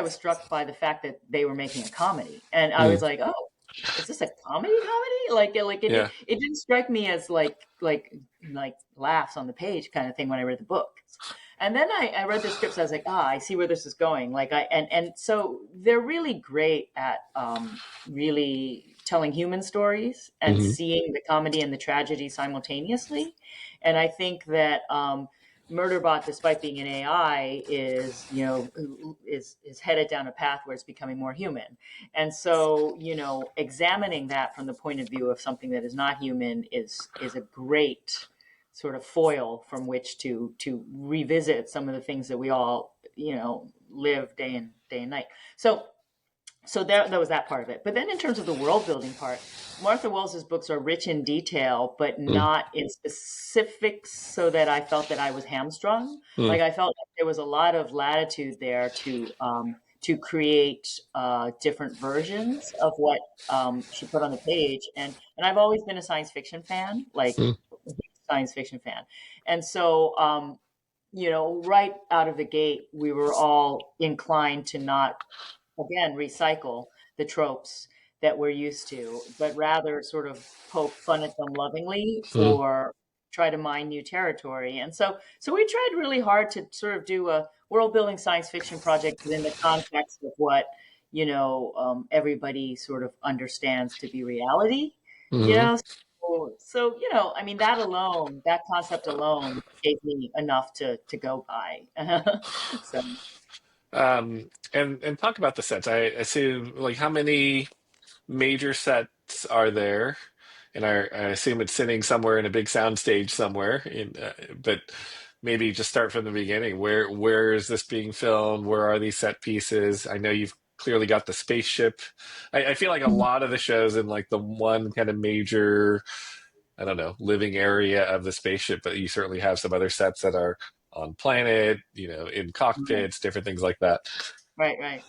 struck by the fact that they were making a comedy, and I was like, oh, is this a comedy? Like it, Yeah. it didn't strike me as like laughs on the page kind of thing when I read the book. And then I read the scripts. I was like, I see where this is going. And so they're really great at really telling human stories and Hmm. seeing the comedy and the tragedy simultaneously. And I think that Murderbot, despite being an AI, is is headed down a path where it's becoming more human. And so, examining that from the point of view of something that is not human is a great sort of foil from which to revisit some of the things that we all live day and night. So that was that part of it. But then in terms of the world building part, Martha Wells's books are rich in detail, but Mm. not in specifics, so that I felt that I was hamstrung. Mm. Like I felt like there was a lot of latitude there to create different versions of what she put on the page. And I've always been a science fiction fan, like Mm. a huge science fiction fan. And so right out of the gate, we were all inclined to not again recycle the tropes that we're used to, but rather sort of poke fun at them lovingly Mm. or try to mine new territory. And so we tried really hard to sort of do a world building science fiction project within the context of what everybody sort of understands to be reality. You Mm. know, so I mean, that concept alone gave me enough to go by. So. And talk about the sets. I assume, like, how many major sets are there? And I assume it's sitting somewhere in a big sound stage somewhere. But maybe just start from the beginning. Where is this being filmed? Where are these set pieces? I know you've clearly got the spaceship. I feel like a lot of the shows in like the one kind of major, I don't know, living area of the spaceship, but you certainly have some other sets that are on planet, in cockpits, different things like that. Right, right.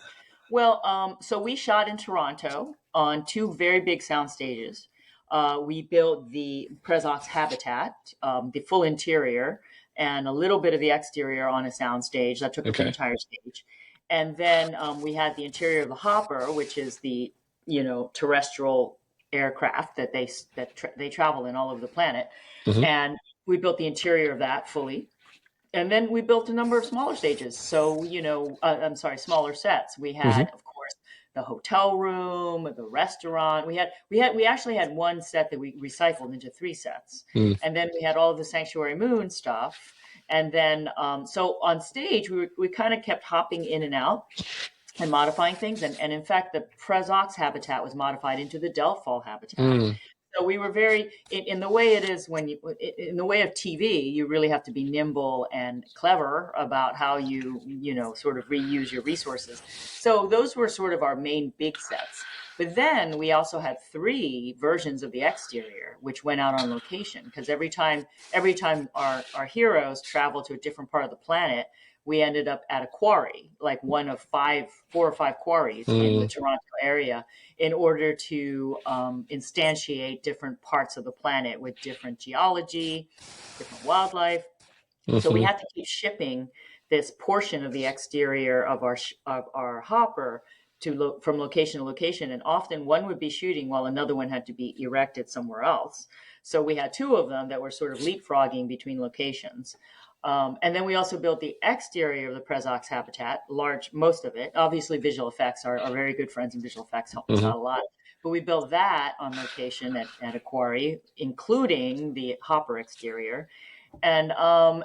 Well, so we shot in Toronto on two very big sound stages. We built the Prezox habitat, the full interior, and a little bit of the exterior on a sound stage. That took up the Okay. entire stage. And then we had the interior of the Hopper, which is the terrestrial aircraft that they travel in all over the planet. Hmm. And we built the interior of that fully, and then we built a number of smaller stages. So, I'm sorry, smaller sets. We Hmm. had, of course, the hotel room, the restaurant. We actually had one set that we recycled into three sets. Mm. And then we had all of the Sanctuary Moon stuff. And then, so on stage, we kind of kept hopping in and out and modifying things. And in fact, the Prezox habitat was modified into the Delphal habitat. Mm. So we were very in the way it is when in the way of TV, you really have to be nimble and clever about how you sort of reuse your resources. So those were sort of our main big sets. But then we also had three versions of the exterior, which went out on location, because every time our heroes traveled to a different part of the planet, we ended up at a quarry, like one of four or five quarries in the Mm. Toronto area, in order to instantiate different parts of the planet with different geology, different wildlife. So we Hmm. had to keep shipping this portion of the exterior of our hopper from location to location, and often one would be shooting while another one had to be erected somewhere else. So we had two of them that were sort of leapfrogging between locations. And then we also built the exterior of the Prezox habitat, most of it. Obviously, visual effects are very good friends, and visual effects helped us Hmm. out a lot. But we built that on location at a quarry, including the hopper exterior. And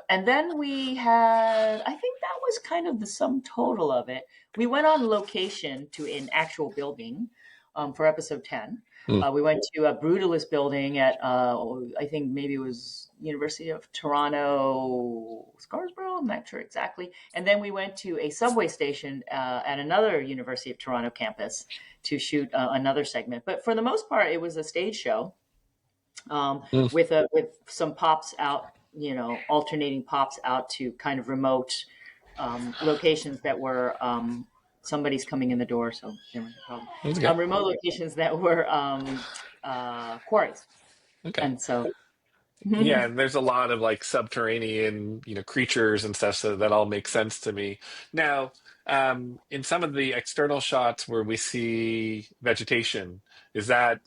then we had, I think that was kind of the sum total of it. We went on location to an actual building for episode 10. Mm. We went to a brutalist building at I think maybe it was University of Toronto, Scarborough. I'm not sure exactly. And then we went to a subway station at another University of Toronto campus to shoot another segment. But for the most part, it was a stage show Mm. with some pops out, alternating pops out to kind of remote locations that were somebody's coming in the door, so there was a problem. That's okay. Remote locations that were quarries, Okay. and so Yeah, right, and there's a lot of like subterranean, creatures and stuff, so that all makes sense to me. Now, in some of the external shots where we see vegetation, is that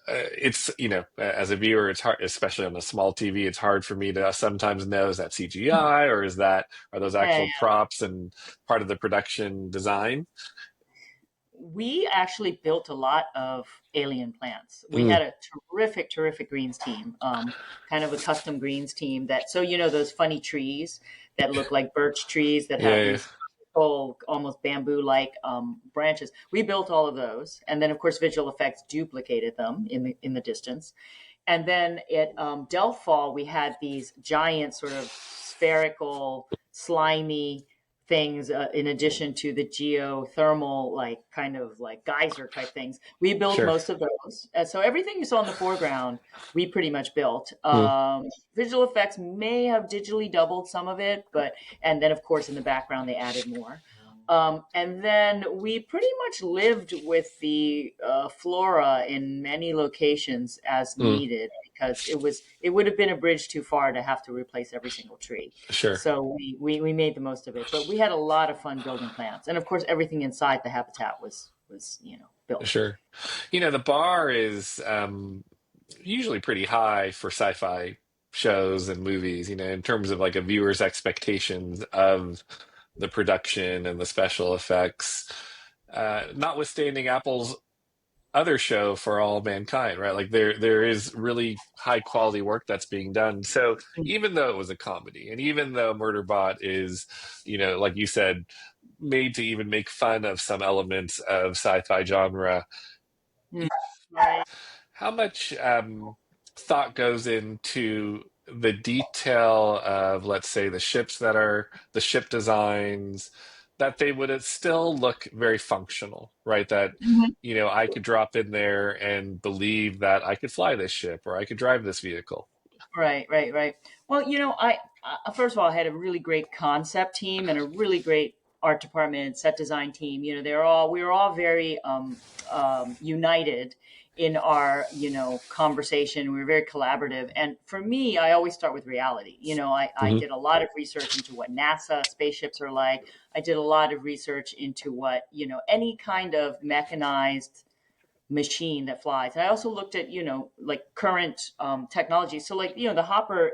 it's as a viewer, it's hard, especially on a small TV, it's hard for me to sometimes know, is that CGI or are those yeah. actual props and part of the production design? we actually built a lot of alien plants. We Mm. had a terrific greens team, kind of a custom greens team that, so, those funny trees that look like birch trees that Yeah, have yeah. these full, almost bamboo-like branches. We built all of those. And then, of course, visual effects duplicated them in the distance. And then at Delphal, we had these giant sort of spherical, slimy things in addition to the geothermal, like kind of like geyser type things. We built Sure. most of those. So everything you saw in the foreground, we pretty much built. Mm. Visual effects may have digitally doubled some of it, and then of course in the background they added more. And then we pretty much lived with the flora in many locations as Mm. needed, because it would have been a bridge too far to have to replace every single tree. Sure. So we made the most of it. But we had a lot of fun building plants, and of course everything inside the habitat was built. Sure. The bar is usually pretty high for sci-fi shows and movies, in terms of like a viewer's expectations of the production and the special effects. Notwithstanding Apple's other show For All Mankind, right? Like there is really high quality work that's being done. So even though it was a comedy, and even though Murderbot is, like you said, made to even make fun of some elements of sci-fi genre, Right. how much thought goes into the detail of, let's say, the ships that are the ship designs, that they would still look very functional, right? That, Mhm. I could drop in there and believe that I could fly this ship or I could drive this vehicle. Right. Well, I first of all, I had a really great concept team and a really great art department and set design team. We were all very united in our, conversation. We were very collaborative. And for me, I always start with reality. I Hmm. did a lot of research into what NASA spaceships are like. I did a lot of research into what, any kind of mechanized machine that flies. And I also looked at, like current technology. So like, the Hopper,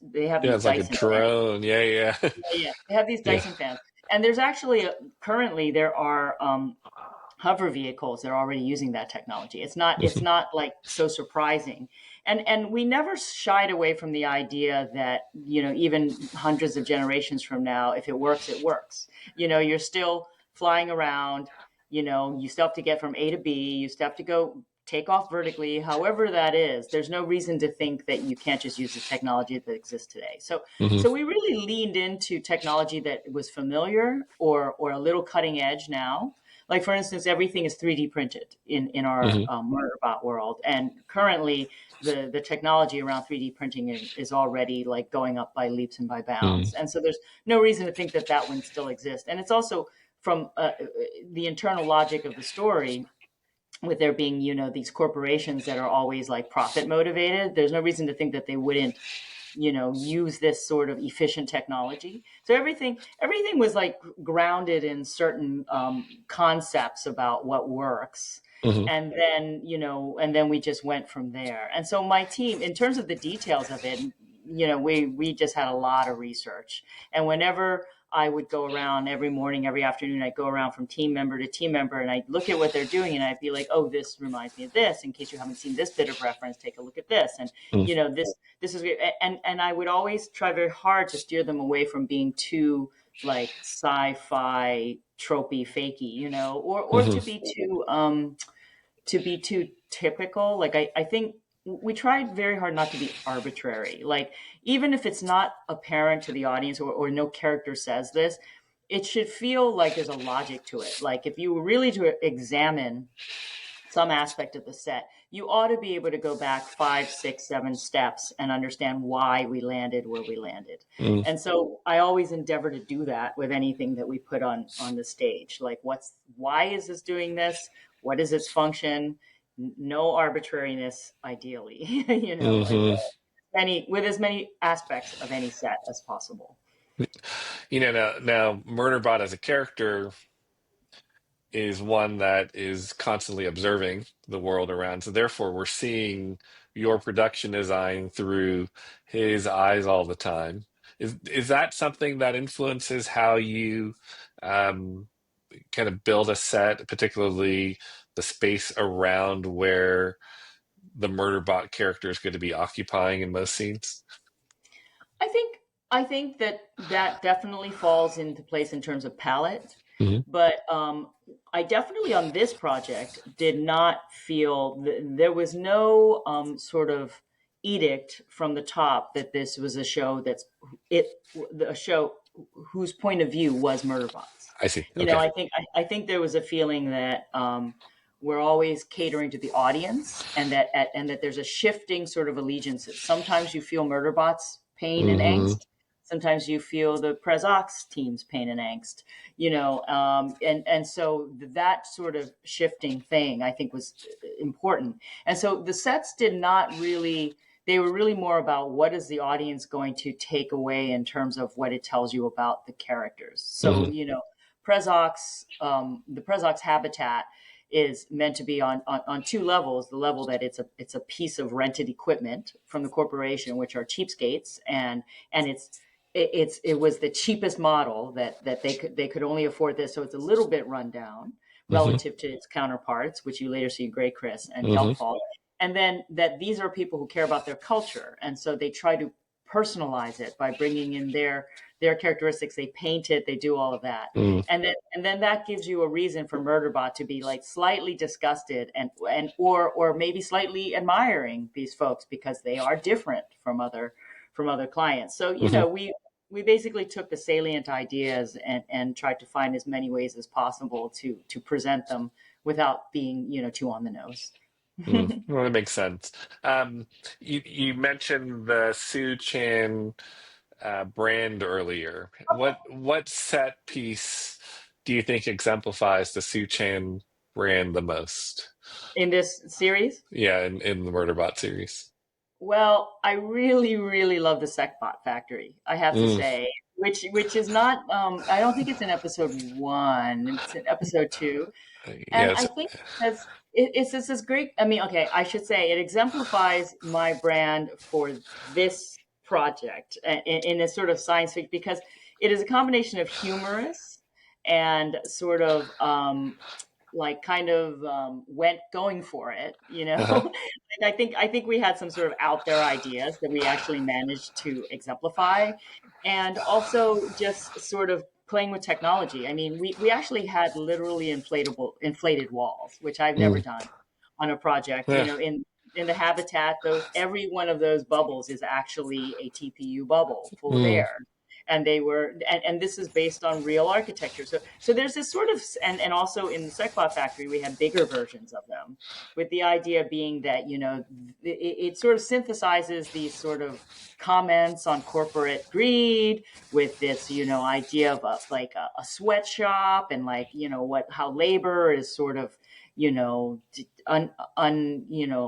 they have Yeah, these it's like a Dyson fans. drone. Yeah, yeah. Yeah, they have these Yeah. Dyson fans. And there's actually currently there are hover vehicles that are already using that technology. It's not like so surprising. And we never shied away from the idea that, even hundreds of generations from now, if it works, it works. You're still flying around, you still have to get from A to B, you still have to go take off vertically, however that is. There's no reason to think that you can't just use the technology that exists today. So Hmm. so we really leaned into technology that was familiar or a little cutting edge now. Like for instance, everything is 3D printed in our Hmm. Murderbot world, and currently the technology around 3D printing is already like going up by leaps and by Hmm. bounds. And so there's no reason to think that that wouldn't still exist. And it's also from the internal logic of the story, with there being these corporations that are always like profit motivated. There's no reason to think that they wouldn't use this sort of efficient technology. So everything was like grounded in certain concepts about what works. Hmm. And then we just went from there. And so my team, in terms of the details of it, we just had a lot of research. And whenever I would go around every morning, every afternoon, I'd go around from team member to team member, and I'd look at what they're doing, and I'd be like, oh, this reminds me of this. In case you haven't seen this bit of reference, take a look at this. And this is, and I would always try very hard to steer them away from being too like sci-fi tropey fakey, or Hmm. to be too typical. Like I think we tried very hard not to be arbitrary. Like even if it's not apparent to the audience, or no character says this, it should feel like there's a logic to it. Like if you were really to examine some aspect of the set, you ought to be able to go back 5, 6, 7 steps and understand why we landed where we landed. Hmm. And so I always endeavor to do that with anything that we put on the stage. Like why is this doing this? What is its function? No arbitrariness, ideally, Hmm. with as many aspects of any set as possible. Now Murderbot as a character is one that is constantly observing the world around. So therefore, we're seeing your production design through his eyes all the time. Is that something that influences how you kind of build a set, particularly the space around where the Murderbot character is going to be occupying in most scenes? I think I think that that definitely falls into place in terms of palette, Hmm. but I definitely on this project did not feel there was no sort of edict from the top that this was a show it a show whose point of view was Murderbots. I see. You know, Okay. I think there was a feeling that we're always catering to the audience, and that there's a shifting sort of allegiances. Sometimes you feel Murderbot's pain and Hmm. angst. Sometimes you feel the Prezox team's pain and angst. You know, and so that sort of shifting thing I think was important. And so the sets did not really. They were really more about what is the audience going to take away in terms of what it tells you about the characters. So, Hmm. you know, the Prezox habitat is meant to be on two levels. The level that it's a piece of rented equipment from the corporation, which are cheapskates, and it was the cheapest model that they could only afford this, so it's a little bit run down Hmm. relative to its counterparts, which you later see in Grey Chris and Hmm. Kelpfall. And then that these are people who care about their culture, and so they try to personalize it by bringing in their characteristics. They paint it, they do all of that, Hmm. and then that gives you a reason for Murderbot to be like slightly disgusted or maybe slightly admiring these folks because they are different from other clients. So you Hmm. know we basically took the salient ideas and tried to find as many ways as possible to present them without being too on the nose. Mm. Well, that makes sense. Um, you mentioned the Sue Chan brand earlier. What set piece do you think exemplifies the Sue Chan brand the most? In this series, Yeah, in the Murderbot series. well, I really, really love the Secbot Factory. I have to Mm. say, which is not. I don't think it's in episode one. It's in episode two, and I Yes. think it's this great. I mean, okay, I should say it exemplifies my brand for this project in a sort of science fiction because it is a combination of humorous and sort of like kind of went going for it, you know. Uh-huh. And I think we had some sort of out there ideas that we actually managed to exemplify, and also just sort of playing with technology. I mean, we actually had literally inflated walls, which I've never Mm. done on a project. You Yeah. know, in the habitat, those every one of those bubbles is actually a TPU bubble full of Mm. air, and and this is based on real architecture. So there's this sort of, and also in the Secbot Factory we had bigger versions of them, with the idea being that it sort of synthesizes these sort of comments on corporate greed with this idea of a sweatshop, and like what how labor is sort of you know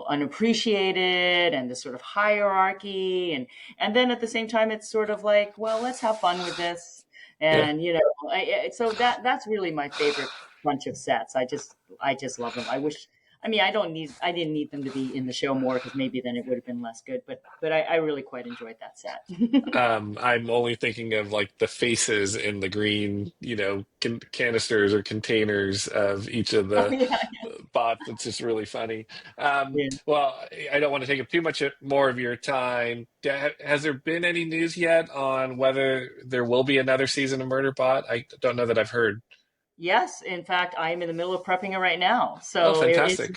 unappreciated, and this sort of hierarchy, and then at the same time it's sort of like, well, let's have fun with this. Yeah. And so that's really my favorite bunch of sets. I just love them. I wish, I mean, I didn't need them to be in the show more, because maybe then it would have been less good, but I really quite enjoyed that set. I'm only thinking of like the faces in the green, canisters or containers of each of Oh the yeah. bots. It's just really funny. Yeah. Well, I don't want to take up too much more of your time. Has there been any news yet on whether there will be another season of Murderbot? I don't know that I've heard. Yes, in fact, I am in the middle of prepping it right now. Oh, So fantastic.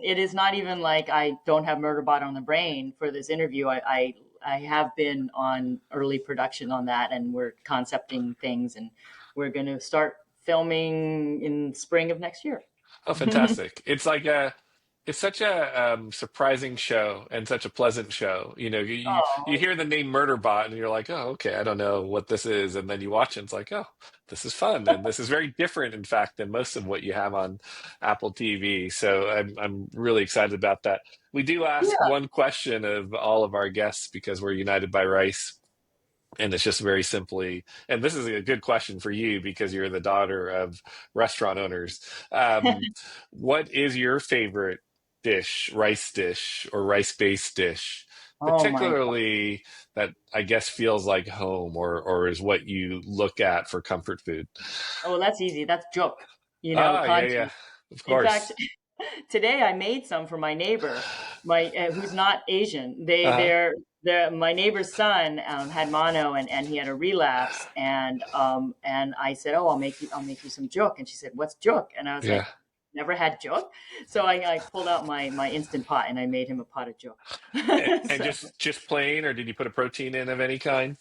it is not even like I don't have Murderbot on the brain for this interview. I have been on early production on that, and we're concepting things, and we're going to start filming in spring of next year. Oh, fantastic. It's such a surprising show and such a pleasant show. You Oh, hear the name Murderbot and you're like, oh, okay, I don't know what this is. And then you watch it and it's like, oh, this is fun. And this is very different, in fact, than most of what you have on Apple TV. So I'm really excited about that. We do ask yeah. one question of all of our guests because we're united by rice. And it's just very simply, and this is a good question for you because you're the daughter of restaurant owners. Um, what is your favorite dish, rice dish or rice-based dish Oh my God. particularly that I guess feels like home or is what you look at for comfort food? Oh, that's easy. That's juk, Ah, yeah, yeah, kanji. of In fact, course. today I made some for my neighbor, my who's not Asian. Uh-huh. My neighbor's son had mono and he had a relapse and I said, oh, I'll make you some juk, and she said, what's juk? And I was Yeah. like, never had juk, so I pulled out my instant pot and I made him a pot of juk. And So just plain, or did you put a protein in of any kind?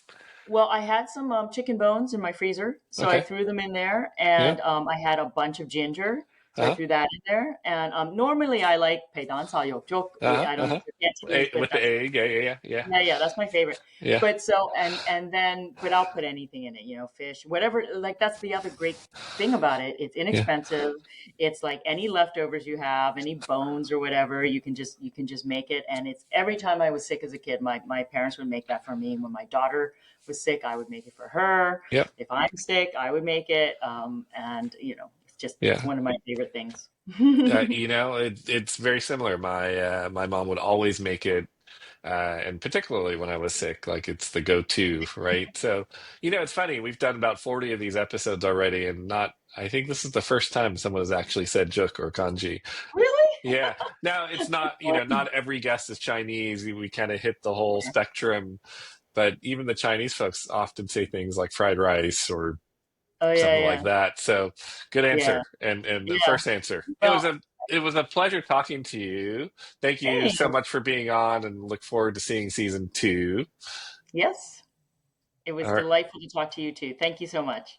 well, I had some chicken bones in my freezer, so I Okay. threw them in there, Yeah. and I had a bunch of ginger, so I Uh-huh. threw that in there. And normally I like peidan salyokjok. Uh-huh. I don't know Uh-huh. if it's Cantonese, but With the that's egg. Yeah, yeah, yeah, yeah. yeah, that's my favorite. Yeah. But so and then but I'll put anything in it, fish, whatever. Like that's the other great thing about it. It's Yeah. inexpensive. It's like any leftovers you have, any bones or whatever, you can just make it. And it's every time I was sick as a kid, my parents would make that for me. When my daughter was sick, I would make it for her. Yep. If I'm sick, I would make it. And it's Yeah. one of my favorite things. It's very similar. My mom would always make it, and particularly when I was sick, like it's the go-to, right? So, it's funny. We've done about 40 of these episodes already, and not. I think this is the first time someone has actually said juk or kanji. Really? Yeah. Now it's not. Not every guest is Chinese. We kind of hit the whole Yeah. spectrum, but even the Chinese folks often say things like fried rice or Oh yeah, something like yeah, that. So good yeah, answer. And the yeah. first answer. Well, It was a pleasure talking to you. Thank you so thanks. much for being on and look forward to seeing season 2. Yes. It was All right. delightful to talk to you too. Thank you so much.